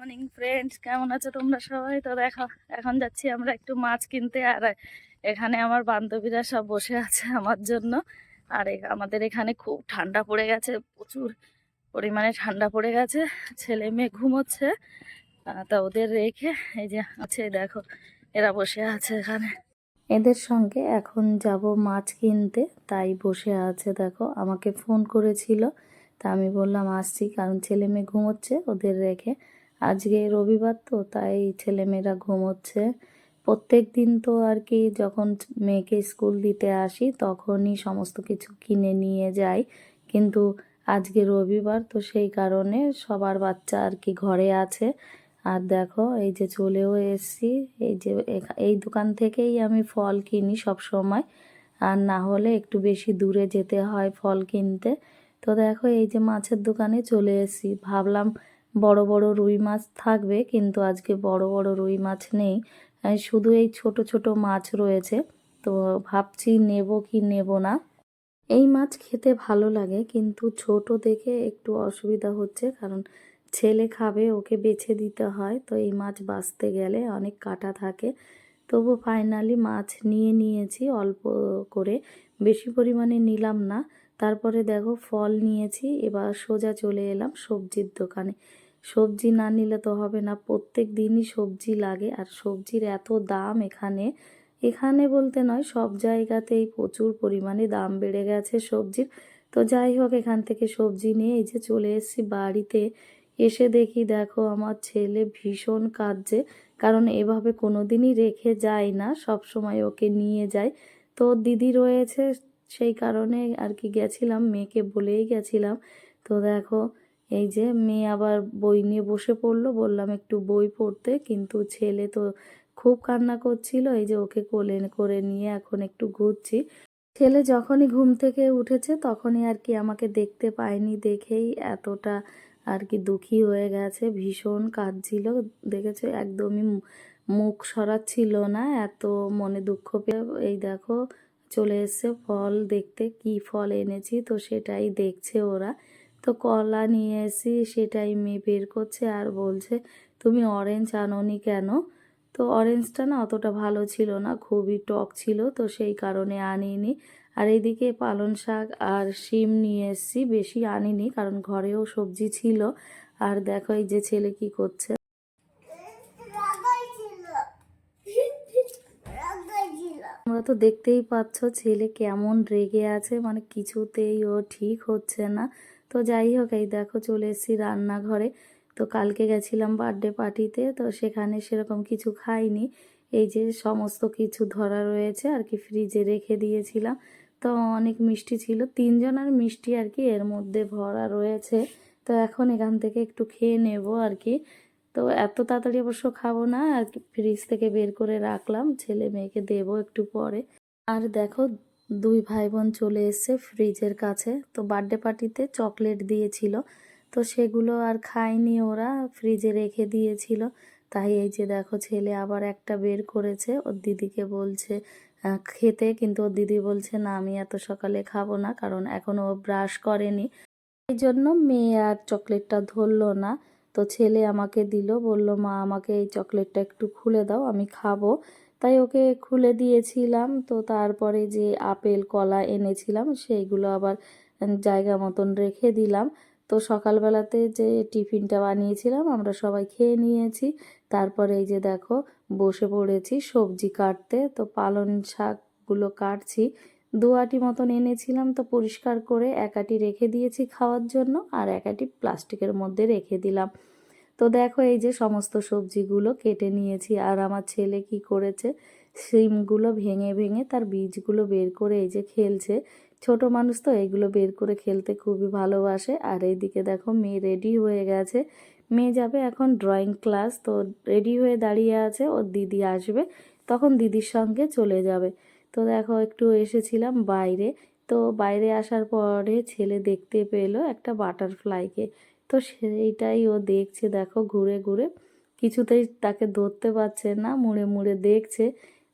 Morning friends, কেমন আছো তোমরা সবাই? তো দেখো, এখন যাচ্ছি আমরা একটু মাছ কিনতে। আর এখানে আমার বান্ধবীরা সব বসে আছে আমার জন্য। আর আমাদের এখানে খুব ঠান্ডা পড়ে গেছে, প্রচুর পরিমাণে ঠান্ডা পড়ে গেছে। ছেলে মেয়ে ঘুমোচ্ছে, তা ওদের রেখে এই যে আছে, দেখো এরা বসে আছে এখানে। এদের সঙ্গে এখন যাব মাছ কিনতে, তাই বসে আছে। দেখো, আমাকে ফোন করেছিল, তা আমি বললাম আসছি, কারণ ছেলে মেয়ে ঘুমোচ্ছে ওদের রেখে। আজকে রবিবার তো, তাই ছেলেমেয়েরা ঘুমোচ্ছে। প্রত্যেক দিন তো আর কি, যখন মেয়েকে স্কুল দিতে আসি তখনই সমস্ত কিছু কিনে নিয়ে যাই, কিন্তু আজকে রবিবার তো সেই কারণে সবার বাচ্চা আর কি ঘরে আছে। আর দেখো, এই যে চলেও এসছি। এই যে এই দোকান থেকেই আমি ফল কিনি সব সময়, আর না হলে একটু বেশি দূরে যেতে হয় ফল কিনতে। তো দেখো, এই যে মাছের দোকানে চলে এসেছি। ভাবলাম বড় বড় রুই মাছ থাকবে, কিন্তু আজকে বড় বড় রুই মাছ নেই, শুধু এই ছোট ছোট মাছ রয়েছে। তো ভাবছি নেব কি নেব না। এই মাছ খেতে ভালো লাগে, কিন্তু ছোট দেখে একটু অসুবিধা হচ্ছে, কারণ ছেলে খাবে, ওকে বেছে দিতে হয়। তো এই মাছ বাছতে গেলে অনেক কাটা থাকে। তবু ফাইনালি মাছ নিয়ে নিয়েছি অল্প করে, বেশি পরিমাণে নিলাম না। তারপরে দেখো, ফল নিয়েছি। এবার সোজা চলে এলাম সবজির দোকানে। সবজি না নিলে তো হবে না, প্রত্যেক দিনই সবজি লাগে। আর সবজির এত দাম এখানে, এখানে বলতে নয়, সব জায়গাতেই প্রচুর পরিমাণে দাম বেড়ে গেছে সবজির। তো যাই হোক, এখান থেকে সবজি নিয়ে এই যে চলে এসেছি বাড়িতে। এসে দেখি, দেখো আমার ছেলে ভীষণ কাঁদছে, কারণ এভাবে কোনোদিনই রেখে যায় না, সব সময় ওকে নিয়ে যায়। তো দিদি রয়েছে, সেই কারণে আর কি গেছিলাম, মেয়েকে বলেই গেছিলাম। তো দেখো, এই যে মেয়ে আবার বই নিয়ে বসে পড়লো, বললাম একটু বই পড়তে, কিন্তু ছেলে তো খুব কান্না করছিল। এই যে ওকে কোলে করে নিয়ে এখন একটু ঘুরছি। ছেলে যখনই ঘুম থেকে উঠেছে তখনই আর কি আমাকে দেখতে পায়নি, দেখেই এতটা আর কি দুঃখী হয়ে গেছে, ভীষণ কাঁদছিল। দেখেছো, একদমই মুখ সরাচ্ছিল না, এত মনে দুঃখ পেয়ে। এই দেখো, চলে এসছে ফল দেখতে, কি ফল এনেছি তো সেটাই দেখছে ওরা। তো কলা নিয়ে এসেছি, সেটাই মেয়ে বের করছে আর বলছে, তুমি অরেঞ্জ আনোনি কেন? তো অরেঞ্জটা না অতটা ভালো ছিল না, খুবই টক ছিল, তো সেই কারণে আনিনি। আর এইদিকে পালং শাক আর শিম নিয়ে এসেছি, বেশি আনিনি কারণ ঘরেও সবজি ছিল। আর দেখো, এই যে ছেলে কি করছে, তোমরা তো দেখতেই পাচ্ছ ছেলে কেমন রেগে আছে, মানে কিছুতেই ও ঠিক হচ্ছে না। তো যাই হোক, এই দেখো চলে এসেছি রান্নাঘরে। তো কালকে গেছিলাম বার্থডে পার্টিতে, তো সেখানে সেরকম কিছু খাইনি। এই যে সমস্ত কিছু ধরা রয়েছে আর কি, ফ্রিজে রেখে দিয়েছিলাম। তো অনেক মিষ্টি ছিল, 3জনের মিষ্টি আর কি এর মধ্যে ভরা রয়েছে। তো এখন এখান থেকে একটু খেয়ে নেব আর কি। তো এত তাড়াতাড়ি অবশ্য খাবো না আর কি, ফ্রিজ থেকে বের করে রাখলাম, ছেলে মেয়েকে দেবো একটু পরে। আর দেখো, দুই ভাই বোন চলে এসছে ফ্রিজের কাছে। তো বার্থডে পার্টিতে চকলেট দিয়েছিল, তো সেগুলো আর খায়নি ওরা, ফ্রিজে রেখে দিয়েছিল। তাই এই যে দেখো, ছেলে আবার একটা বের করেছে, ওর দিদিকে বলছে খেতে, কিন্তু ওর দিদি বলছে না, আমি এত সকালে খাবো না, কারণ এখনো ও ব্রাশ করেনি। এই জন্য মেয়ে আর চকলেটটা ধরলো না। তো ছেলে আমাকে দিল, বলল মা আমাকে এই চকলেটটা একটু খুলে দাও, আমি খাবো। তাই ওকে খুলে দিয়েছিলাম। তো তারপরে যে আপেল কলা এনেছিলাম সেইগুলো আবার জায়গা মতন রেখে দিলাম। তো সকালবেলাতে যে টিফিনটা বানিয়েছিলাম আমরা সবাই খেয়ে নিয়েছি। তারপরে এই যে দেখো, বসে পড়েছি সবজি কাটতে। তো পালং শাকগুলো কাটছি, 2 আটি মতন এনেছিলাম, তো পরিষ্কার করে 1 আটি রেখে দিয়েছি খাওয়ার জন্য, আর 1 আটি প্লাস্টিকের মধ্যে রেখে দিলাম। তো দেখো, এই যে সমস্ত সবজিগুলো কেটে নিয়েছি। আর আমার ছেলে কি করেছে, সিমগুলো ভেঙে ভেঙে তার বীজগুলো বের করে এই যে খেলছে। ছোট মানুষ তো এগুলো বের করে খেলতে খুবই ভালোবাসে। আর এইদিকে দেখো, মেয়ে রেডি হয়ে গেছে, মেয়ে যাবে এখন ড্রয়িং ক্লাস। তো রেডি হয়ে দাঁড়িয়ে আছে, ওর দিদি আসবে, তখন দিদির সঙ্গে চলে যাবে। তো দেখো, একটু এসেছিলাম বাইরে। তো বাইরে আসার পরে ছেলে দেখতে পেলো একটা বাটারফ্লাইকে। তো সেইটাই ও দেখছে, দেখো ঘুরে ঘুরে, কিছুতেই তাকে ধরতে পারছে না, মুড়ে মুড়ে দেখছে।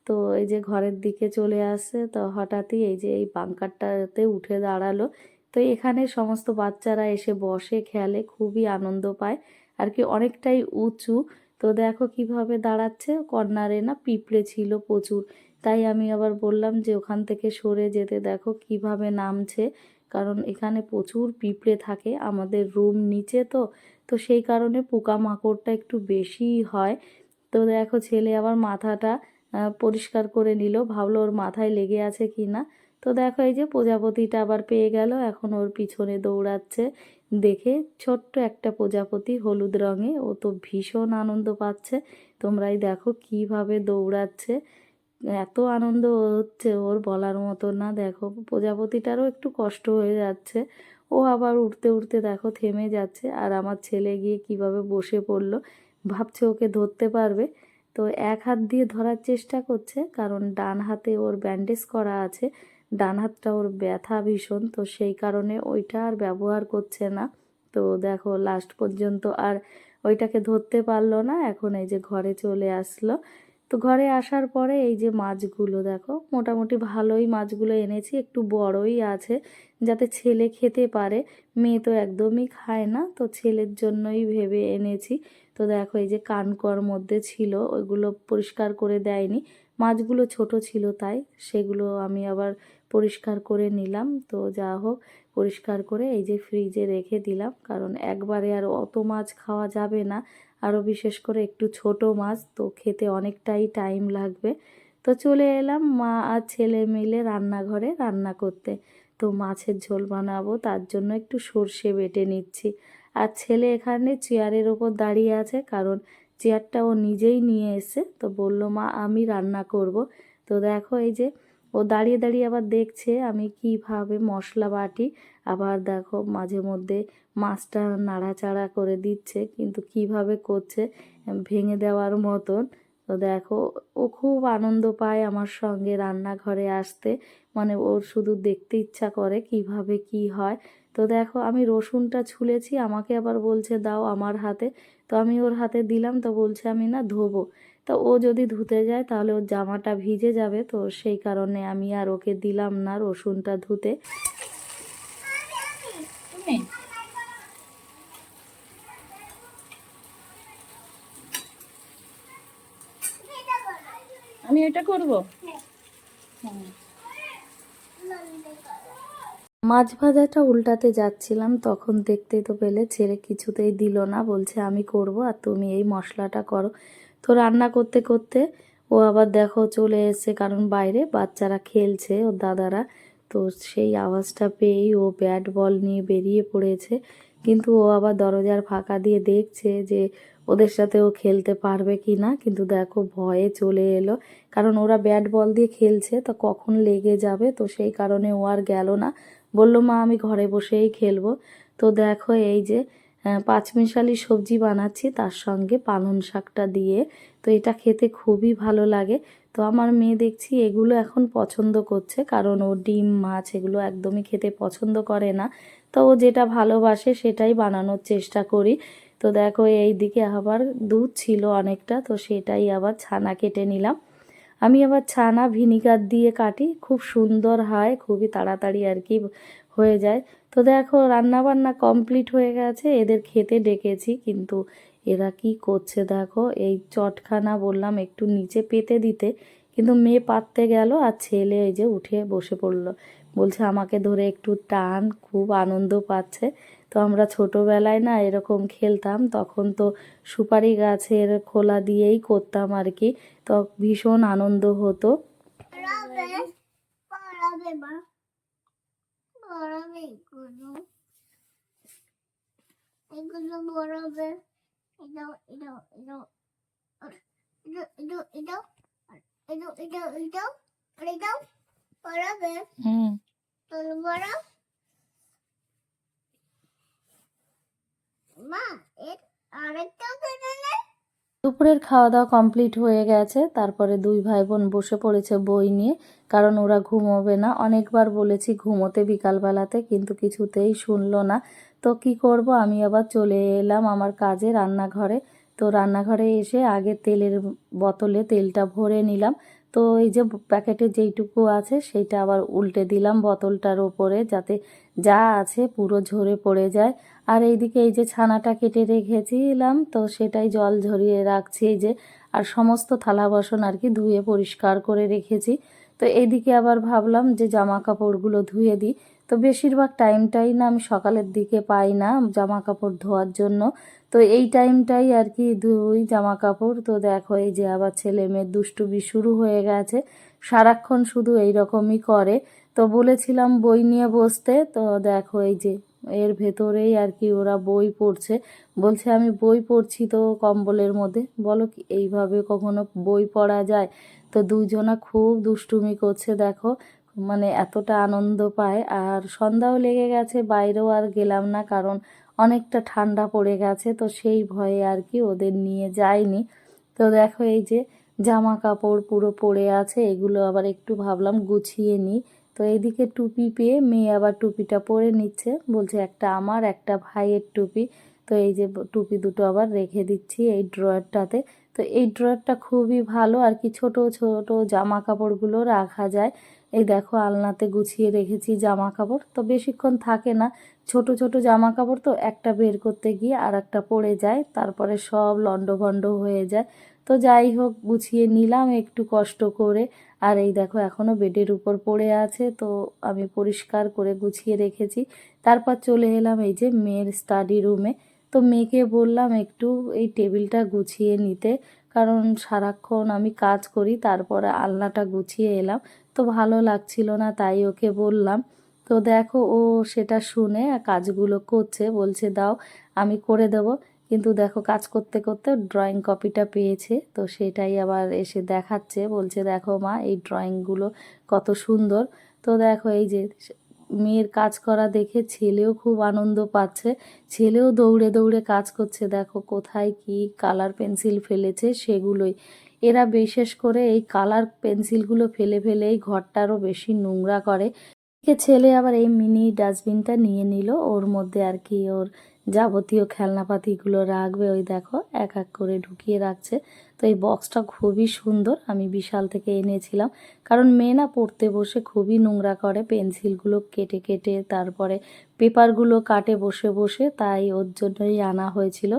তো এই যে ঘরের দিকে চলে আসছে, তো হঠাৎই এই যে এই বাঙ্কারটাতে উঠে দাঁড়ালো। তো এখানে সমস্ত বাচ্চারা এসে বসে, খেলে, খুবই আনন্দ পায়। আর কি অনেকটাই উঁচু। তো দেখো কিভাবে দাঁড়াচ্ছে, কর্নারে না পিঁপড়ে ছিল প্রচুর, তাই আমি আবার বললাম যে ওখান থেকে সরে যেতে, দেখো কিভাবে নামছে, কারণ এখানে প্রচুর পিঁপড়ে থাকে, আমাদের রুম নিচে তো, তো সেই কারণে পোকামাকড়টা একটু বেশিই হয়। তো দেখো ছেলে আবার মাথাটা পরিষ্কার করে নিল, ভাবলো ওর মাথায় লেগে আছে কি না। তো দেখো এই যে প্রজাপতিটা আবার পেয়ে গেল, এখন ওর পিছনে দৌড়াচ্ছে। দেখে ছোট্ট একটা প্রজাপতি হলুদ রঙে, ও তো ভীষণ আনন্দ পাচ্ছে। তোমরাই দেখো কিভাবে দৌড়াচ্ছে, এত আনন্দ হচ্ছে ওর বলার মতো না। দেখো প্রজাপতিটারও একটু কষ্ট হয়ে যাচ্ছে, ও আবার উঠতে উঠতে দেখো থেমে যাচ্ছে, আর আমার ছেলে গিয়ে কিভাবে বসে পড়লো, ভাবছে ওকে ধরতে পারবে। তো এক হাত দিয়ে ধরার চেষ্টা করছে, কারণ ডান হাতে ওর ব্যান্ডেজ করা আছে, ডান হাতটা ওর ব্যথা ভীষণ, তো সেই কারণে ওইটা আর ব্যবহার করছে না। তো দেখো লাস্ট পর্যন্ত আর ওইটাকে ধরতে পারলো না, এখন এই যে ঘরে চলে আসলো। তো ঘরে আসার পরে এই যে মাছগুলো দেখো, মোটামুটি ভালোই মাছগুলো এনেছি, একটু বড়ই আছে যাতে ছেলে খেতে পারে, মেয়ে তো একদমই খায় না, তো ছেলের জন্যই ভেবে এনেছি। তো দেখো এই যে কানকর মধ্যে ছিল, ওইগুলো পরিষ্কার করে দেয়নি, মাছগুলো ছোট ছিল তাই সেগুলো আমি আবার পরিষ্কার করে নিলাম। তো যা হোক পরিষ্কার করে এই যে ফ্রিজে রেখে দিলাম, কারণ একবারে আর অত মাছ খাওয়া যাবে না, আরও বিশেষ করে একটু ছোট মাছ, তো খেতে অনেকটাই টাইম লাগবে। তো চলে এলাম মা আর ছেলে মিলে রান্নাঘরে রান্না করতে। তো মাছের ঝোল বানাবো, তার জন্য একটু সর্ষে বেটে নিচ্ছি। আর ছেলে এখানে চেয়ারের ওপর দাঁড়িয়ে আছে, কারণ চেয়ারটা ও নিজেই নিয়ে এসে, তো বলল মা আমি রান্না করব। তো দেখো এই যে ও দাঁড়িয়ে দাঁড়িয়ে আবার দেখছে আমি কিভাবে মশলা বাটি, আবার দেখো মাঝে মধ্যে মাছটা নাড়াচাড়া করে দিচ্ছে, কিন্তু কিভাবে করছে ভেঙে দেওয়ার মতন। তো দেখো ও খুব আনন্দ পায় আমার সঙ্গে রান্নাঘরে আসতে, মানে ওর শুধু দেখতে ইচ্ছা করে কিভাবে কি হয়। তো দেখো আমি রসুনটা ছুলেছি, আমাকে আবার বলছে দাও আমার হাতে, তো আমি ওর হাতে দিলাম, তো বলছে আমি না ধোবো। তো ও যদি ধুতে যায় তাহলে ওর জামাটা ভিজে যাবে, তো সেই কারণে আমি আর ওকে দিলাম না রসুনটা ধুতে। আমি এটা করবো। মাছ ভাজাটা উল্টাতে যাচ্ছিলাম, তখন দেখতেই তো পেলে ছেলে কিছুতেই দিল না, বলছে আমি করব আর তুমি এই মশলাটা করো। তো রান্না করতে করতে ও আবার দেখো চলে এসেছে, কারণ বাইরে বাচ্চারা খেলছে ওর দাদারা, তো সেই আওয়াজটা পেয়েই ও ব্যাট বল নিয়ে বেরিয়ে পড়েছে। কিন্তু ও আবার দরজার ফাঁকা দিয়ে দেখছে যে ওদের সাথে ও খেলতে পারবে কি না, কিন্তু দেখো ভয়ে চলে এলো, কারণ ওরা ব্যাট বল দিয়ে খেলছে, তো কখন লেগে যাবে, তো সেই কারণে ও আর গেল না, বলল মা আমি ঘরে বসেই খেলবো। তো দেখো এই যে পাঁচমিশালি সবজি বানাচ্ছি, তার সঙ্গে পালং শাকটা দিয়ে, তো এটা খেতে খুবই ভালো লাগে। তো আমার মেয়ে দেখছি এগুলো এখন পছন্দ করছে, কারণ ও ডিম মাছ এগুলো একদমই খেতে পছন্দ করে না, তো ও যেটা ভালোবাসে সেটাই বানানোর চেষ্টা করি। তো দেখো এই দিকে আবার দুধ ছিল অনেকটা, তো সেটাই আবার ছানা কেটে নিলাম। আমি আবার ছানা ভিনিগার দিয়ে কাটি, খুব সুন্দর হয়, খুবই তাড়াতাড়ি আর কি হয়ে যায়। তো দেখো রান্না বান্না কমপ্লিট হয়ে গেছে, এদের খেতে ডেকেছি, কিন্তু এরা কি করছে দেখো, এই চটখানা বললাম একটু নিচে পেতে দিতে, কিন্তু মেয়ে পাততে গেল আর ছেলে এই যে উঠে বসে পড়লো, বলছে আমাকে ধরে একটু টান, খুব আনন্দ পাচ্ছে। তো আমরা ছোটোবেলায় না এরকম খেলতাম, তখন তো সুপারি গাছের খোলা দিয়েই করতাম আর কি, তো ভীষণ আনন্দ হতো। হুম, দুপুরের খাওয়া দাওয়া কমপ্লিট হয়ে গেছে, তারপরে দুই ভাই বোন বসে পড়েছে বই নিয়ে, কারণ ওরা ঘুমোবে না, অনেকবার বলেছি ঘুমোতে বিকালবেলাতে, কিন্তু কিছুতেই শুনলো না। তো কি করব, আমি আবার চলে এলাম আমার কাজে রান্নাঘরে। তো রান্নাঘরে এসে আগে তেলের বোতলে তেলটা ভরে নিলাম, তো এই যে প্যাকেটে যেইটুকু আছে সেইটা আবার উল্টে দিলাম বোতলটার ওপরে, যাতে যা আছে পুরো ঝরে পড়ে যায়। আর এইদিকে এই যে ছানাটা কেটে রেখেছিলাম, তো সেটাই জল ঝরিয়ে রাখছি এই যে। আর সমস্ত থালা বাসন আর কি ধুয়ে পরিষ্কার করে রেখেছি। তো এইদিকে আবার ভাবলাম যে জামা কাপড়গুলো ধুয়ে দিই। তো বেশিরভাগ টাইমটাই না আমি সকালের দিকে পাই না জামা কাপড় ধোয়ার জন্য। তো এই টাইমটাই আর কি ধুই জামা কাপড়। তো দেখো এই যে আবার ছেলে মেয়ের দুষ্টুমি শুরু হয়ে গেছে, সারাক্ষণ শুধু এই রকমই করে। তো বলেছিলাম বই নিয়ে বসতে, তো দেখো এই যে এর ভেতরেই আর কি ওরা বই পড়ছে। বলছে আমি বই পড়ছি তো কম্বলের মধ্যে। বলো কি এইভাবে কখনো বই পড়া যায়? তো দুজনা খুব দুষ্টুমি করছে দেখো, মানে এতটা আনন্দ পায়। আর সন্ধ্যাও লেগে গেছে, বাইরেও আর গেলাম না, কারণ অনেকটা ঠান্ডা পড়ে গেছে, তো সেই ভয়ে আর কি ওদের নিয়ে যাইনি। তো দেখো এই যে জামা কাপড় পুরো পড়ে আছে, এগুলো আবার একটু ভাবলাম গুছিয়ে নিই। তো এইদিকে টুপি পেয়ে মেয়ে আবার টুপিটা পরে নিচ্ছে, বলছে একটা আমার একটা ভাইয়ের টুপি। তো এই যে টুপি দুটো আবার রেখে দিচ্ছি এই ড্রয়ারটাতে। তো এই ড্রয়ারটা খুবই ভালো আর কি, ছোট ছোট জামা কাপড়গুলো রাখা যায়। এই দেখো আলনাতে গুছিয়ে রেখেছি জামা কাপড়, তো বেশিক্ষণ থাকে না। ছোট ছোট জামা কাপড় তো একটা বের করতে গিয়ে আর একটা পড়ে যায়, তারপরে সব লণ্ডভণ্ড হয়ে যায়। তো যাই হোক গুছিয়ে নিলাম একটু কষ্ট করে। আর এই দেখো এখনও বেডের উপর পড়ে আছে, তো আমি পরিষ্কার করে গুছিয়ে রেখেছি। তারপর চলে এলাম এই যে মেয়ের স্টাডি রুমে। তো মেয়েকে বললাম একটু এই টেবিলটা গুছিয়ে নিতে, কারণ সারাক্ষণ আমি কাজ করি, তারপরে আলনাটা গুছিয়ে এলাম। তো ভালো লাগছিল না, তাই ওকে বললাম। তো দেখো ও সেটা শুনে কাজগুলো করছে, বলছে দাও আমি করে দেব। কিন্তু দেখো কাজ করতে করতে ড্রয়িং কপিটা পেয়েছে, তো সেটাই আবার এসে দেখাচ্ছে, বলছে দেখো মা এই ড্রয়িংগুলো কত সুন্দর। তো দেখো এই যে মেয়ের কাজ করা দেখে ছেলেও খুব আনন্দ পাচ্ছে, ছেলেও দৌড়ে দৌড়ে কাজ করছে। দেখো কোথায় কি কালার পেন্সিল ফেলেছে সেগুলোই, এরা বিশেষ করে এই কালার পেন্সিলগুলো ফেলে ফেলেই ঘরটারও বেশি নোংরা করে। ছেলে আবার এই মিনি ডাস্টবিনটা নিয়ে নিল, ওর মধ্যে আর কি ওর যাবতীয় খেলনাপাতিগুলো রাখবে। ওই দেখো এক এক করে ঢুকিয়ে রাখছে। তো এই বক্সটা খুবই সুন্দর, আমি বিশাল থেকে এনেছিলাম, কারণ মেয়ে না পড়তে বসে খুবই নোংরা করে, পেন্সিলগুলো কেটে কেটে তারপরে পেপারগুলো কাটে বসে বসে, তাই ওর জন্যই আনা হয়েছিল।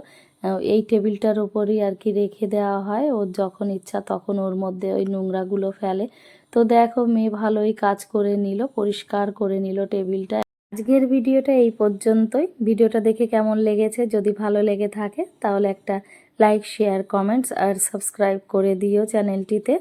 এই টেবিলটার উপরই আর কি রেখে দেওয়া হয়, ওর যখন ইচ্ছা তখন ওর মধ্যে ওই নোংরাগুলো ফেলে। তো দেখো মেয়ে ভালোই কাজ করে নিল, পরিষ্কার করে নিল টেবিলটা। আজকের ভিডিওটা এই পর্যন্তই। ভিডিওটা দেখে কেমন লেগেছে, যদি ভালো লেগে থাকে তাহলে একটা লাইক শেয়ার কমেন্টস আর সাবস্ক্রাইব করে দিও চ্যানেলটিতে।